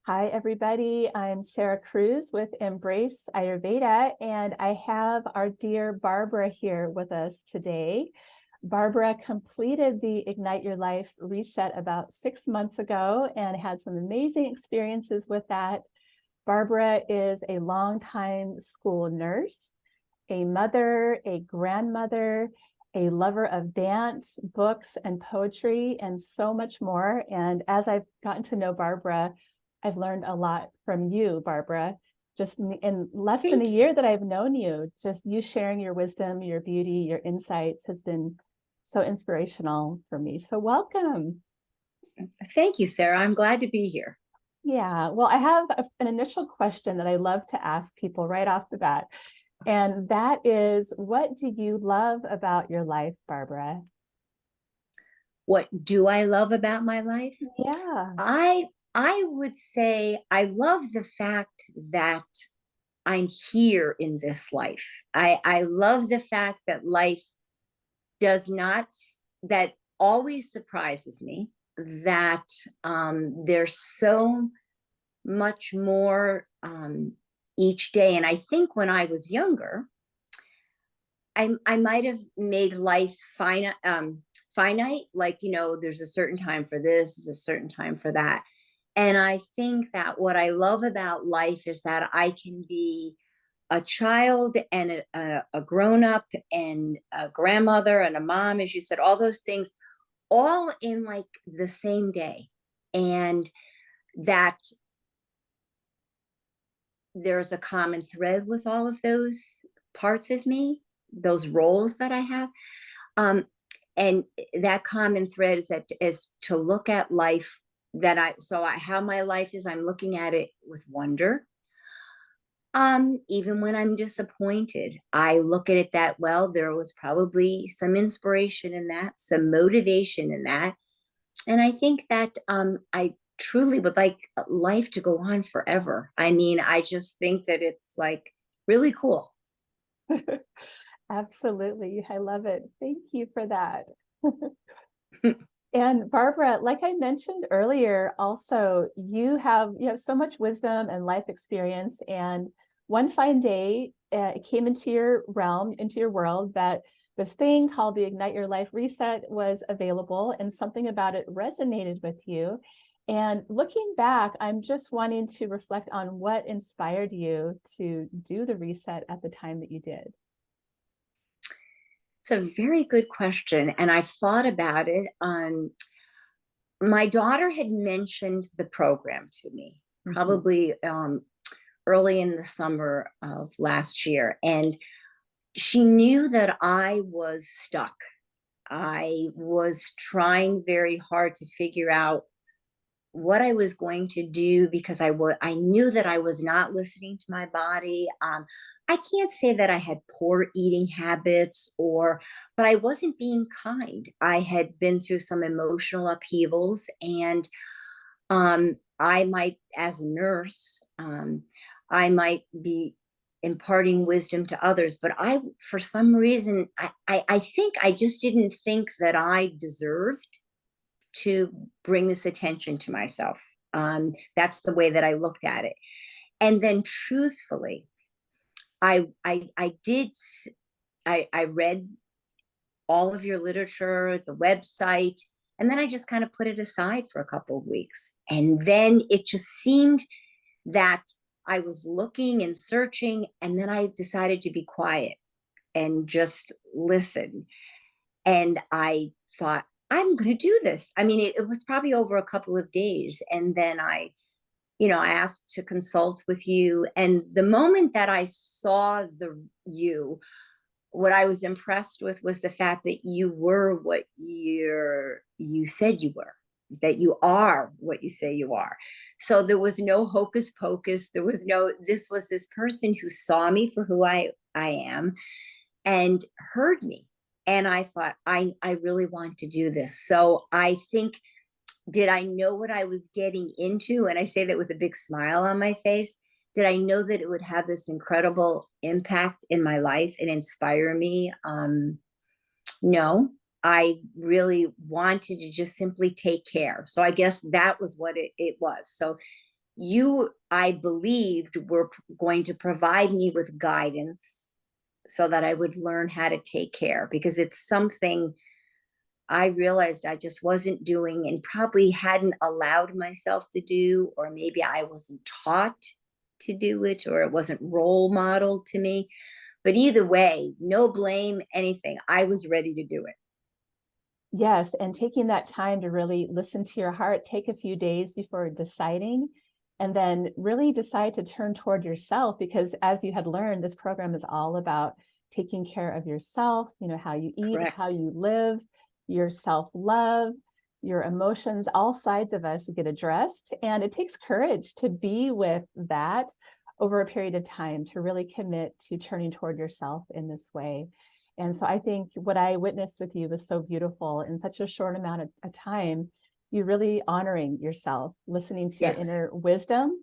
Hi, everybody. I'm Sarah Cruz with Embrace Ayurveda, and I have our dear Barbara here with us today. Barbara completed the Ignite Your Life reset about 6 months ago and had some amazing experiences with that. Barbara is a longtime school nurse, a mother, a grandmother, a lover of dance, books, and poetry, and so much more. And as I've gotten to know Barbara, I've learned a lot from you, Barbara. Just in less than a Thank you. year that I've known you, just you sharing your wisdom, your beauty, your insights has been so inspirational for me. So welcome. Thank you, Sarah. I'm glad to be here. Yeah, well, I have an initial question that I love to ask people right off the bat. And that is, what do you love about your life, Barbara? What do I love about my life? Yeah. I I would say I love the fact that I'm here in this life. I love the fact that life does not that always surprises me, that there's so much more each day. And I think when I was younger, I might have made life finite, like, there's a certain time for this, there's a certain time for that. And I think that what I love about life is that I can be a child and a grown up and a grandmother and a mom, as you said, all those things, all in like the same day. And that there's a common thread with all of those parts of me, those roles that I have. Um, and that common thread is to look at life how my life is, I'm looking at it with wonder. Even when I'm disappointed, I look at it that, well, there was probably some inspiration in that, some motivation in that. And I think that I truly would like life to go on forever. I mean, I just think that it's like really cool. Absolutely. I love it. Thank you for that. And Barbara, like I mentioned earlier, also you have so much wisdom and life experience. And one fine day, it came into your realm, into your world, that this thing called the Ignite Your Life Reset was available, and something about it resonated with you. And looking back, I'm just wanting to reflect on what inspired you to do the reset at the time that you did. It's a very good question. And I've thought about it. My daughter had mentioned the program to me, Mhm. probably early in the summer of last year. And she knew that I was stuck. I was trying very hard to figure out what I was going to do because I knew that I was not listening to my body. I can't say that I had poor eating habits, but I wasn't being kind. I had been through some emotional upheavals, and I might, as a nurse, I might be imparting wisdom to others, but for some reason, I think I just didn't think that I deserved to bring this attention to myself. That's the way that I looked at it. And then, truthfully, I did. I read all of your literature, the website, and then I just kind of put it aside for a couple of weeks. And then it just seemed that I was looking and searching, and then I decided to be quiet and just listen. And I thought, I'm going to do this. I mean, it was probably over a couple of days. And then I asked to consult with you. And the moment that I saw what I was impressed with was the fact that you were what you said you were, that you are what you say you are. So there was no hocus pocus. This was this person who saw me for who I am and heard me. And I thought, I really want to do this. So I think, did I know what I was getting into? And I say that with a big smile on my face. Did I know that it would have this incredible impact in my life and inspire me? No, I really wanted to just simply take care. So I guess that was what it was. So you, I believed, were going to provide me with guidance so that I would learn how to take care, because it's something I realized I just wasn't doing and probably hadn't allowed myself to do, or maybe I wasn't taught to do it, or it wasn't role modeled to me. But either way, no blame, anything. I was ready to do it. Yes, and taking that time to really listen to your heart, take a few days before deciding, and then really decide to turn toward yourself, because as you had learned, this program is all about taking care of yourself, how you eat, how Correct. you live, your self-love, your emotions, all sides of us get addressed. And it takes courage to be with that over a period of time, to really commit to turning toward yourself in this way. And so I think what I witnessed with you was so beautiful in such a short amount of time. You really honoring yourself, listening to your Yes. inner wisdom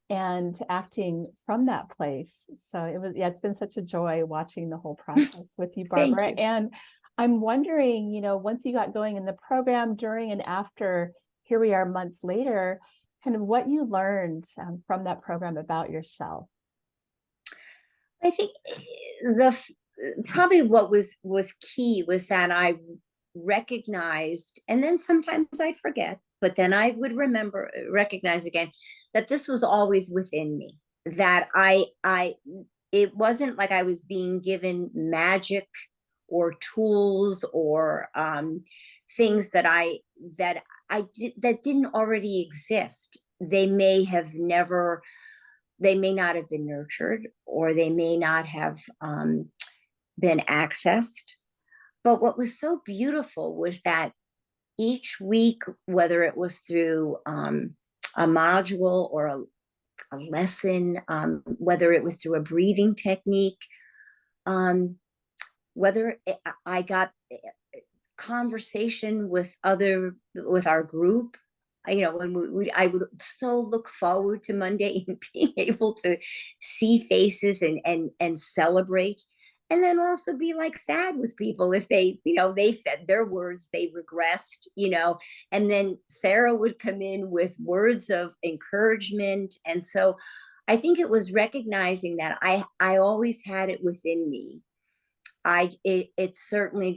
and acting from that place. So it was, yeah, it's been such a joy watching the whole process with you, Thank Barbara. you. And I'm wondering, once you got going in the program, during and after, here we are months later, kind of what you learned from that program about yourself. I think the probably what was key was that I recognized, and then sometimes I'd forget, but then I would remember, recognize again, that this was always within me. That it wasn't like I was being given magic or tools or things that didn't already exist. They may not have been nurtured, or they may not have been accessed. But what was so beautiful was that each week, whether it was through a module or a lesson, whether it was through a breathing technique, um, whether I got conversation with our group, when I would so look forward to Monday and being able to see faces and celebrate, and then also be like sad with people if they fed their words, they regressed, and then Sarah would come in with words of encouragement. And so I think it was recognizing that I always had it within me. It certainly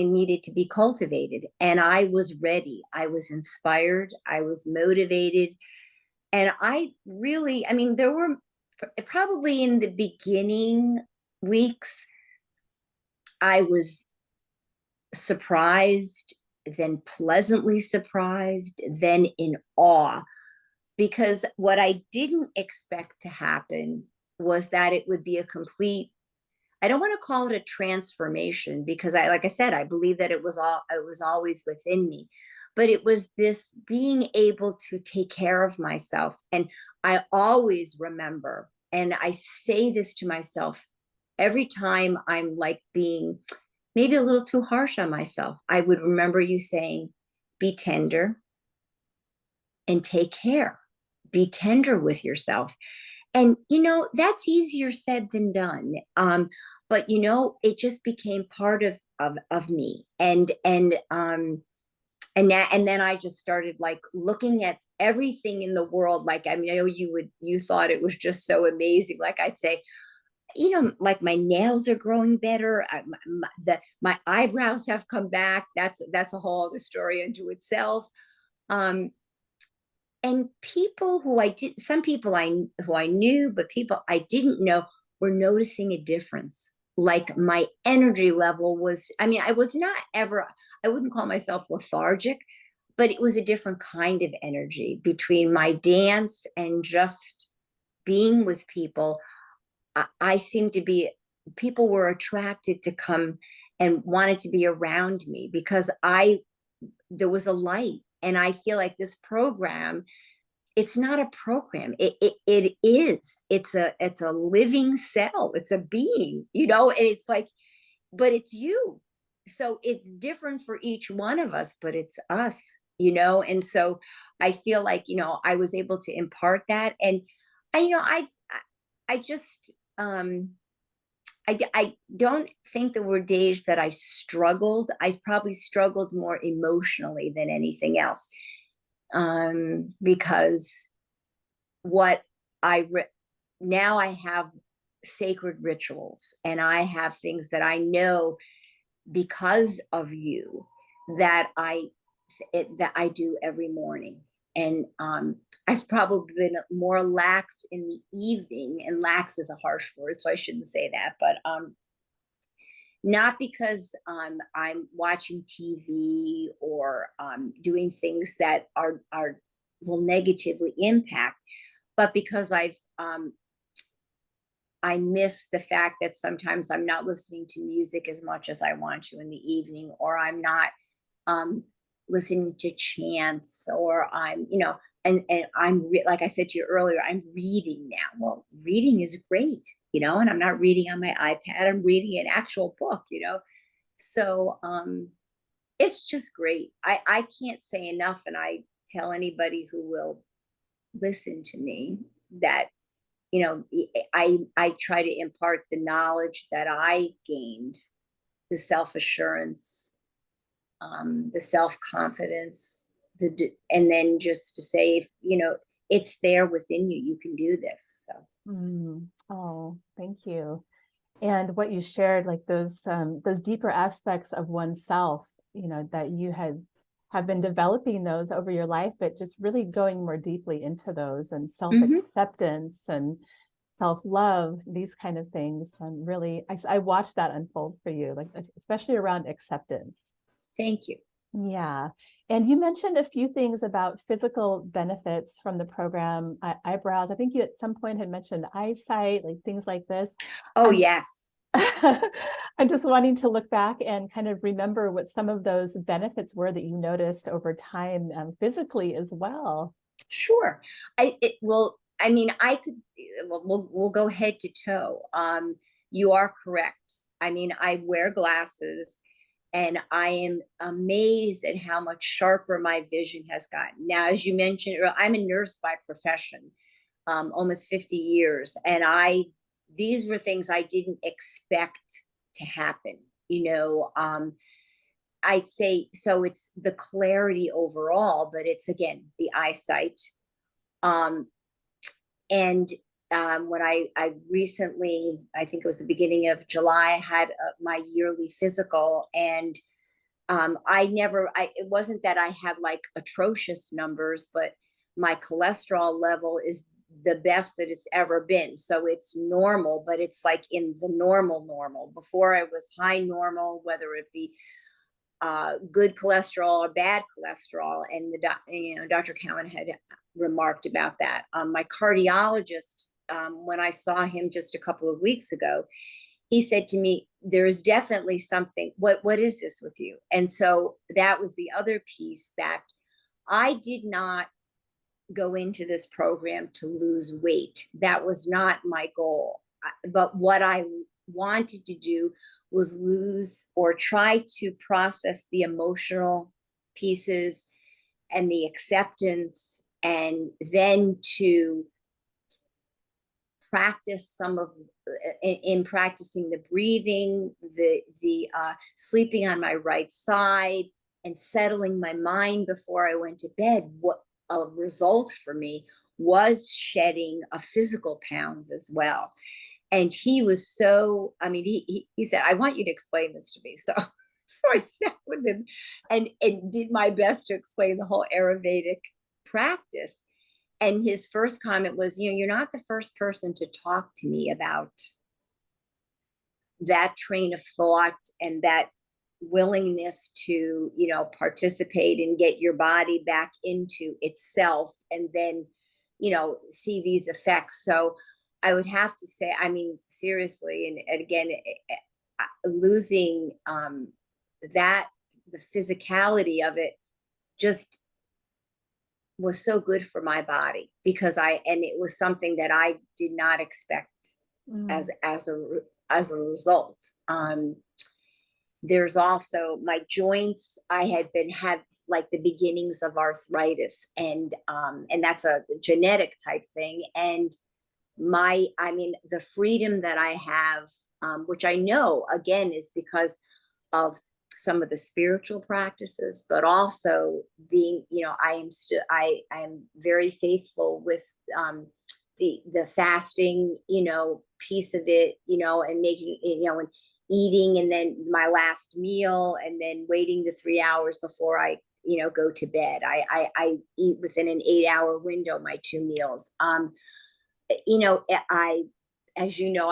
needed to be cultivated, and I was ready. I was inspired. I was motivated, and I mean, there were probably in the beginning weeks, I was surprised, then pleasantly surprised, then in awe, because what I didn't expect to happen was that it would be a complete, I don't want to call it a transformation, because like I said, I believe that it was always within me, but it was this being able to take care of myself. And I always remember, and I say this to myself every time I'm like being maybe a little too harsh on myself, I would remember you saying, be tender and take care, be tender with yourself. And that's easier said than done. But it just became part of me. And then I just started like looking at everything in the world. Like, I mean, I know you thought it was just so amazing. Like I'd say, like my nails are growing better. My eyebrows have come back. That's a whole other story unto itself. Um, and people some people who I knew, but people I didn't know were noticing a difference. Like my energy level was, I mean, I wouldn't call myself lethargic, but it was a different kind of energy between my dance and just being with people. I seemed to be, people were attracted to come and wanted to be around me because there was a light. And I feel like this program, it's not a program. It is. It's a living cell. It's a being, and it's like, but it's you. So it's different for each one of us, but it's us. And so I feel like, I was able to impart that. And I just, I don't think there were days that I struggled. I probably struggled more emotionally than anything else. Because what now I have sacred rituals, and I have things that I know because of you that I do every morning. And I've probably been more lax in the evening, and lax is a harsh word, so I shouldn't say that, but not because I'm watching TV or doing things that are will negatively impact, but because I miss the fact that sometimes I'm not listening to music as much as I want to in the evening, or I'm not um, listening to chants, or I'm, and like I said to you earlier, I'm reading now. Well, reading is great, and I'm not reading on my iPad. I'm reading an actual book, So it's just great. I can't say enough, and I tell anybody who will listen to me that I try to impart the knowledge that I gained, the self-assurance, the self-confidence, and then just to say, if it's there within you, you can do this. So Oh, thank you. And what you shared, like those deeper aspects of oneself, that you have been developing those over your life, but just really going more deeply into those, and self-acceptance and self-love, these kind of things. And really, I watched that unfold for you, like especially around acceptance. Thank you. Yeah. And you mentioned a few things about physical benefits from the program, eyebrows. I think you at some point had mentioned eyesight, like things like this. Oh, yes. I'm just wanting to look back and kind of remember what some of those benefits were that you noticed over time, physically as well. Sure. I mean, I could, we'll go head to toe. You are correct. I mean, I wear glasses, and I am amazed at how much sharper my vision has gotten. Now, as you mentioned, I'm a nurse by profession, almost 50 years. And these were things I didn't expect to happen. I'd say, so it's the clarity overall, but it's again, the eyesight. Um, and when I recently, I think it was the beginning of July, I had my yearly physical, and it wasn't that I had like atrocious numbers, but my cholesterol level is the best that it's ever been. So it's normal, but it's like in the normal. Before I was high normal, whether it be good cholesterol or bad cholesterol. And Dr. Cowan had remarked about that. My cardiologist, when I saw him just a couple of weeks ago, he said to me, there's definitely something, what is this with you? And so that was the other piece, that I did not go into this program to lose weight. That was not my goal. But what I wanted to do was lose, or try to process, the emotional pieces and the acceptance, and then to practice some of in practicing the breathing, the sleeping on my right side, and settling my mind before I went to bed. What a result for me was shedding a physical pounds as well. And he was so, I mean, he said, I want you to explain this to me. So I sat with him and did my best to explain the whole Ayurvedic practice. And his first comment was, you're not the first person to talk to me about that train of thought and that willingness to, participate and get your body back into itself, and then, see these effects. So I would have to say, I mean, seriously, and again, losing the physicality of it just was so good for my body, because and it was something that I did not expect as a result. There's also my joints. I had like the beginnings of arthritis, and that's a genetic type thing. And the freedom that I have, which I know again is because of some of the spiritual practices, but also being, I am very faithful with the fasting, piece of it, and making, and eating, and then my last meal, and then waiting the 3 hours before I, go to bed. I eat within an 8 hour window, my two meals. I, as you know,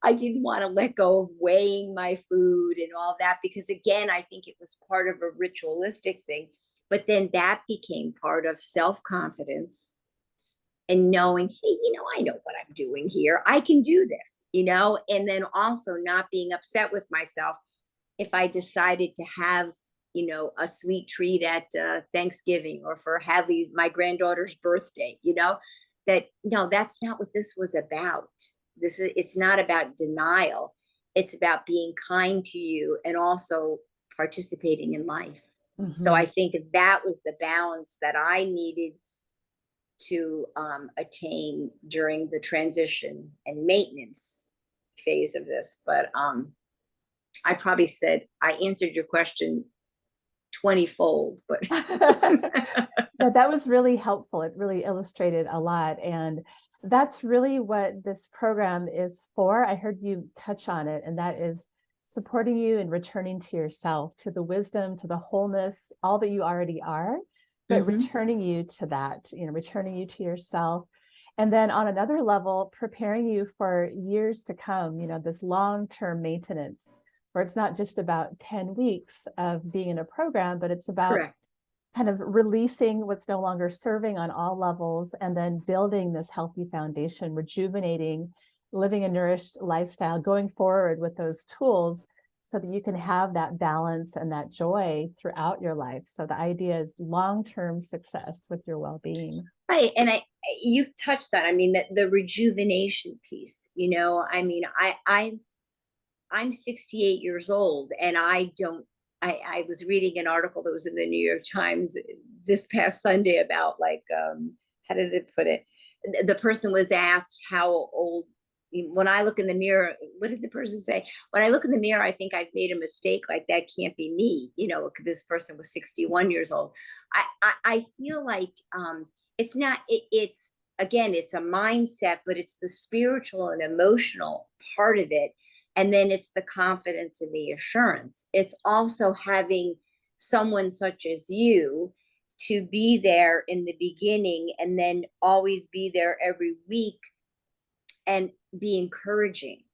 I didn't want to let go of weighing my food and all that, because again, I think it was part of a ritualistic thing. But then that became part of self-confidence and knowing, hey, I know what I'm doing here. I can do this, and then also not being upset with myself if I decided to have, a sweet treat at Thanksgiving, or for Hadley's, my granddaughter's birthday, that no, that's not what this was about. It's not about denial. It's about being kind to you and also participating in life. So I think that was the balance that I needed to attain during the transition and maintenance phase of this. But I probably said I answered your question 20-fold, but Yeah, that was really helpful. It really illustrated a lot. And that's really what this program is for. I heard you touch on it, and that is supporting you and returning to yourself, to the wisdom, to the wholeness, all that you already are, but returning you to that, returning you to yourself. And then on another level, preparing you for years to come, this long-term maintenance, where it's not just about 10 weeks of being in a program, but it's about correct. kind of releasing what's no longer serving on all levels, and then building this healthy foundation, rejuvenating, living a nourished lifestyle, going forward with those tools so that you can have that balance and that joy throughout your life. So the idea is long-term success with your well-being. Right. And you touched on, I mean, that the rejuvenation piece, I'm 68 years old, and I was reading an article that was in the New York Times this past Sunday about, like, how did it put it? The person was asked how old, when I look in the mirror, what did the person say? When I look in the mirror, I think I've made a mistake. Like, that can't be me. This person was 61 years old. I feel like it's not, it's, again, it's a mindset, but it's the spiritual and emotional part of it. And then it's the confidence and the assurance. It's also having someone such as you to be there in the beginning, and then always be there every week and be encouraging,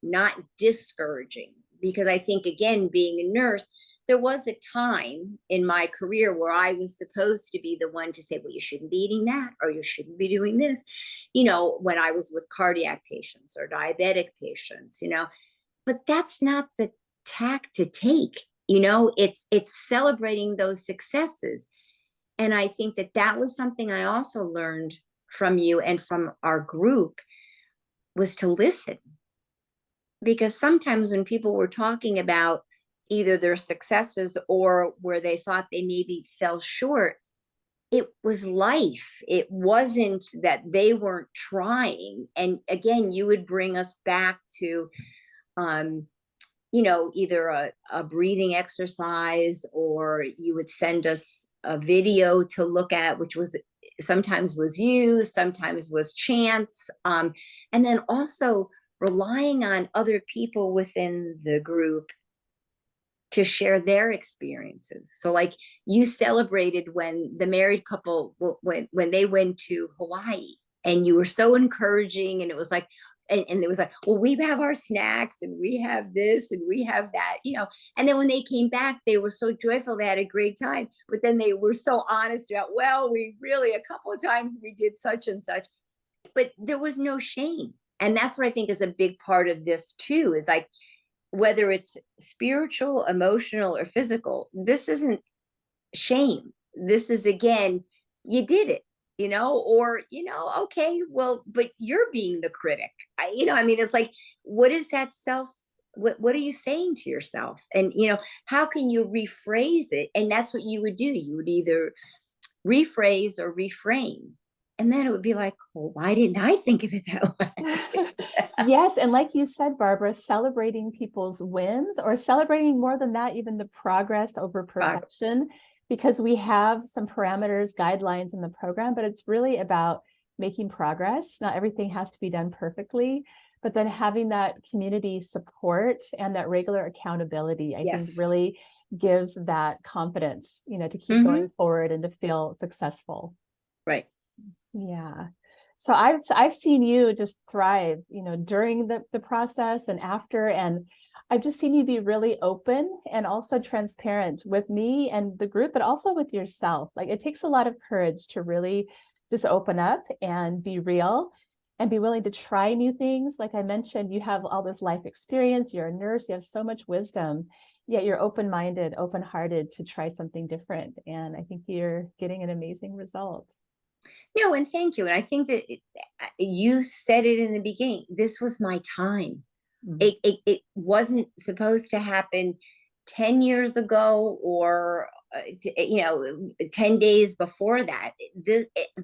not discouraging. Because I think, again, being a nurse, there was a time in my career where I was supposed to be the one to say, well, you shouldn't be eating that, or you shouldn't be doing this, when I was with cardiac patients or diabetic patients, but that's not the tack to take. It's celebrating those successes. And I think that was something I also learned from you and from our group, was to listen. Because sometimes when people were talking about either their successes or where they thought they maybe fell short, it was life. It wasn't that they weren't trying. And again, you would bring us back to either a breathing exercise, or you would send us a video to look at, which was sometimes was you, sometimes was chance. And then also relying on other people within the group to share their experiences. So, like, you celebrated when the married couple, when they went to Hawaii, and you were so encouraging, and it was like, and it was like, well, we have our snacks, and we have this, and we have that, and then when they came back, they were so joyful, they had a great time, but then they were so honest about, well, we really, a couple of times we did such and such, but there was no shame. And that's what I think is a big part of this too, is like, whether it's spiritual, emotional, or physical, this isn't shame. This is, again, you did it, or, okay, well, but you're being the critic. It's like, what is that what are you saying to yourself? And, how can you rephrase it? And that's what you would do. You would either rephrase or reframe. And then it would be like, well, why didn't I think of it that way? Yes, and like you said, Barbara, celebrating people's wins, or celebrating more than that, even the progress over Progress. perfection, because we have some parameters, guidelines in the program, but it's really about making progress. Not everything has to be done perfectly, but then having that community support and that regular accountability, I think Yes. really gives that confidence, to keep Hmm. going forward and to feel successful. Right. Yeah. So I've seen you just thrive, during the process and after, and I've just seen you be really open and also transparent with me and the group, but also with yourself. Like, it takes a lot of courage to really just open up and be real and be willing to try new things. Like I mentioned, you have all this life experience, you're a nurse, you have so much wisdom, yet you're open-minded, open-hearted to try something different. And I think you're getting an amazing result. No, and thank you. And I think that you said it in the beginning. This was my time. Mhm. It wasn't supposed to happen 10 years ago or 10 days before that.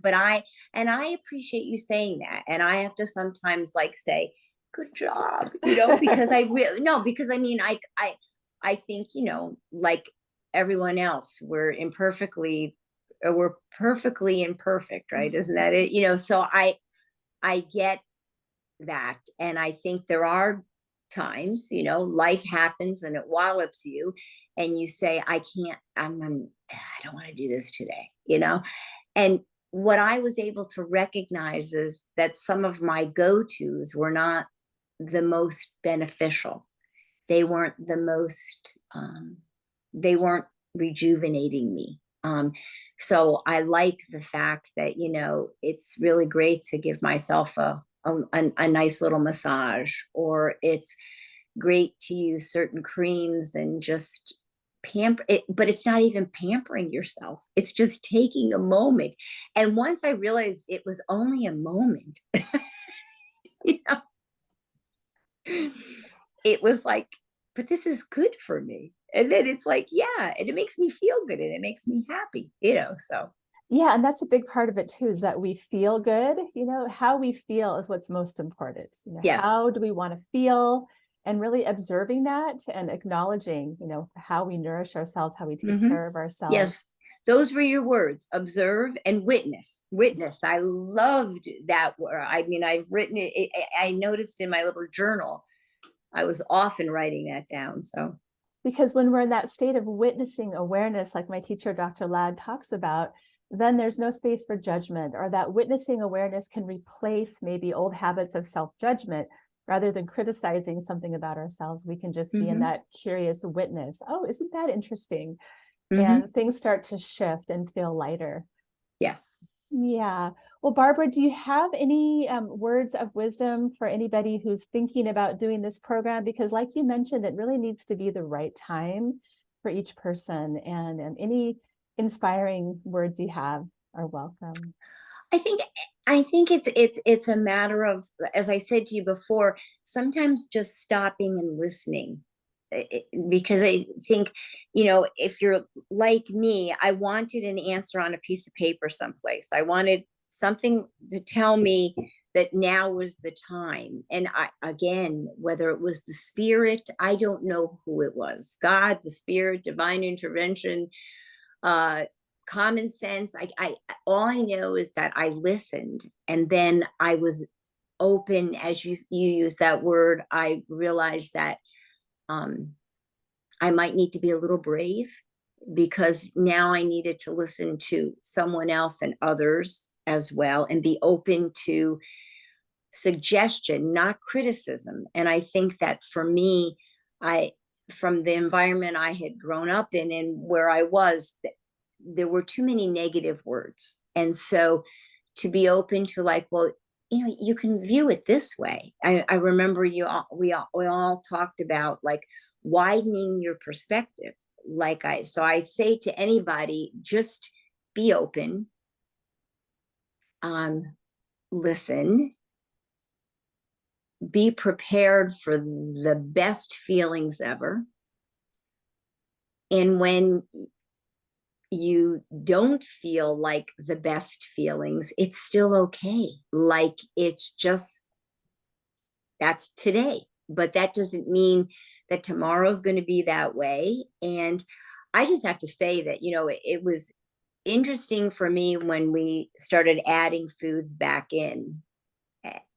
But I appreciate you saying that. And I have to sometimes like say, good job, because I really, no, because I mean, I think, like everyone else, we're perfectly imperfect, right? Isn't that it? So I get that. And I think there are times, life happens and it wallops you, and you say, I can't, I don't want to do this today, And what I was able to recognize is that some of my go tos were not the most beneficial. They weren't the most, they weren't rejuvenating me. So I like the fact that, it's really great to give myself a nice little massage, or it's great to use certain creams and just pamper it, but it's not even pampering yourself. It's just taking a moment. And once I realized it was only a moment, you know, it was like, but this is good for me. And then it's like, yeah, and it makes me feel good and it makes me happy, so Yeah, and that's a big part of it too, is that we feel good. How we feel is what's most important. yes. How do we want to feel? And really observing that and acknowledging, how we nourish ourselves, how we take Hmm. care of ourselves. Yes. Those were your words: observe and witness. Witness. I loved that word. I mean, I've written it. I noticed in my little journal, I was often writing that down. So, Because when we're in that state of witnessing awareness, like my teacher, Dr. Ladd, talks about, then there's no space for judgment, or that witnessing awareness can replace maybe old habits of self-judgment. Rather than criticizing something about ourselves, we can just be in hmm. that curious witness. Oh, isn't that interesting? Hmm. And things start to shift and feel lighter. Yes. Yeah. Well, Barbara, do you have any words of wisdom for anybody who's thinking about doing this program? Because, like you mentioned, it really needs to be the right time for each person. And any inspiring words you have are welcome. I think I think it's a matter of, as I said to you before, sometimes just stopping and listening. Because I think, if you're like me, I wanted an answer on a piece of paper someplace. I wanted something to tell me that now was the time. And again, whether it was the spirit, I don't know who it was, God, the spirit, divine intervention, uh, common sense. I all I know is that I listened, and then I was open. As you use that word, I realized that um, I might need to be a little brave, because now I needed to listen to someone else and others as well, and be open to suggestion, not criticism. And I think that for me, I from the environment I had grown up in and where I was, there were too many negative words. And so to be open to, like, well, you can view it this way. I remember we all talked about, like, widening your perspective. So I say to anybody, just be open, um, listen, be prepared for the best feelings ever. And when you don't feel like the best feelings, it's still okay. Like it's just, that's today. But that doesn't mean that tomorrow's going to be that way. And I just have to say that, it was interesting for me when we started adding foods back in,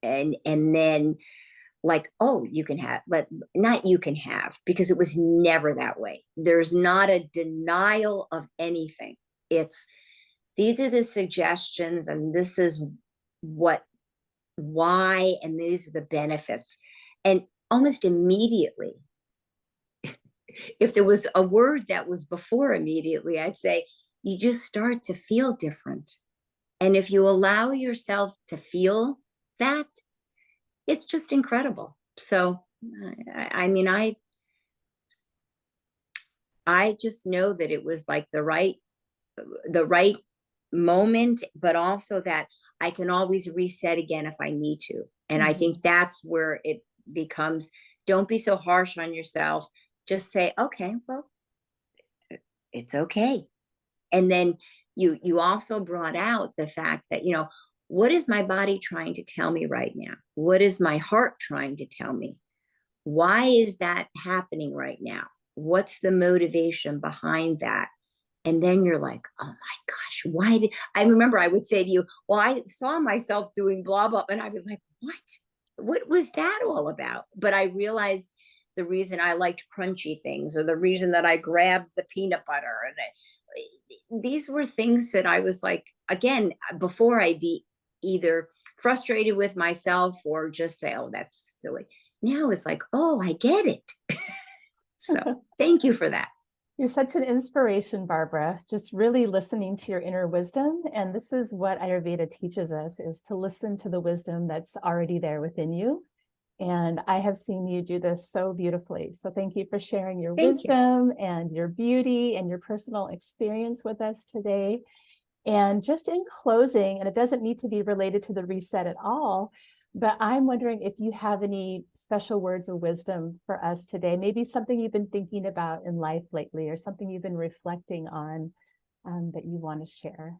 and then, like, oh, you can have, but not you can have, because it was never that way. There's not a denial of anything. It's, these are the suggestions, and this is what, why, and these are the benefits. And almost immediately, if there was a word that was before immediately, I'd say you just start to feel different. And if you allow yourself to feel that, it's just incredible. So, I mean, I just know that it was like the right moment, but also that I can always reset again if I need to. And I think that's where it becomes, don't be so harsh on yourself. Just say, okay, well, it's okay. And then you also brought out the fact that, what is my body trying to tell me right now? What is my heart trying to tell me? Why is that happening right now? What's the motivation behind that? And then you're like, oh my gosh, why did I remember I would say to you, well, I saw myself doing blah, blah. And I was like, what was that all about? But I realized the reason I liked crunchy things, or the reason that I grabbed the peanut butter. And these were things that I was like, again, before I'd be either frustrated with myself or just say, oh, that's silly. Now it's like, oh, I get it. So thank you for that. You're such an inspiration, Barbara, just really listening to your inner wisdom. And this is what Ayurveda teaches us, is to listen to the wisdom that's already there within you. And I have seen you do this so beautifully. So thank you for sharing your wisdom and your beauty and your personal experience with us today. And just in closing, and it doesn't need to be related to the reset at all, but I'm wondering if you have any special words of wisdom for us today, maybe something you've been thinking about in life lately, or something you've been reflecting on that you want to share.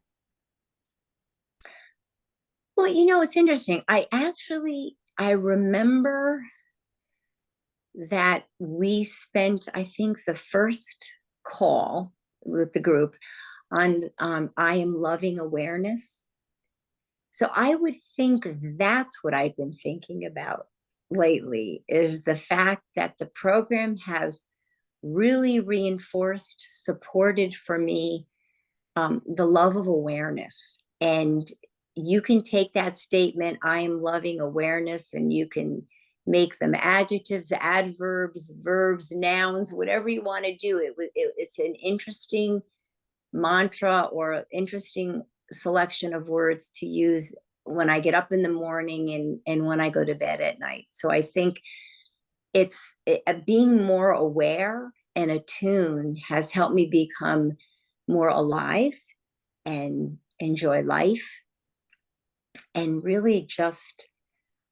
Well, it's interesting. I remember that we spent, I think, the first call with the group on I am loving awareness. So I would think that's what I've been thinking about lately, is the fact that the program has really reinforced, supported for me, the love of awareness. And you can take that statement, I am loving awareness, and you can make them adjectives, adverbs, verbs, nouns, whatever you want to do. It's an interesting mantra, or interesting selection of words to use when I get up in the morning and when I go to bed at night. So I think being more aware and attuned has helped me become more alive and enjoy life, and really just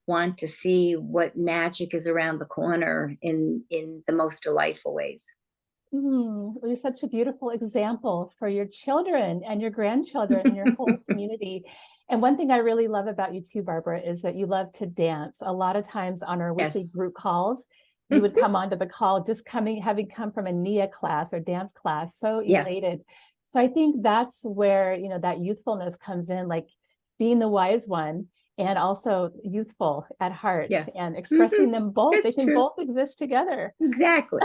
want to see what magic is around the corner in the most delightful ways. Well, you're such a beautiful example for your children and your grandchildren and your whole community. And one thing I really love about you too, Barbara, is that you love to dance. A lot of times on our weekly group calls, you would come onto the call having come from a NIA class or dance class, so elated. So I think that's where, that youthfulness comes in, like being the wise one and also youthful at heart, and expressing them both. They can both exist together. Exactly.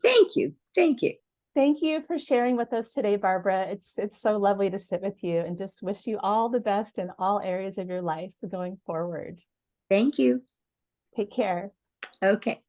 Thank you. Thank you for sharing with us today, Barbara. It's so lovely to sit with you, and just wish you all the best in all areas of your life going forward. Thank you. Take care. Okay.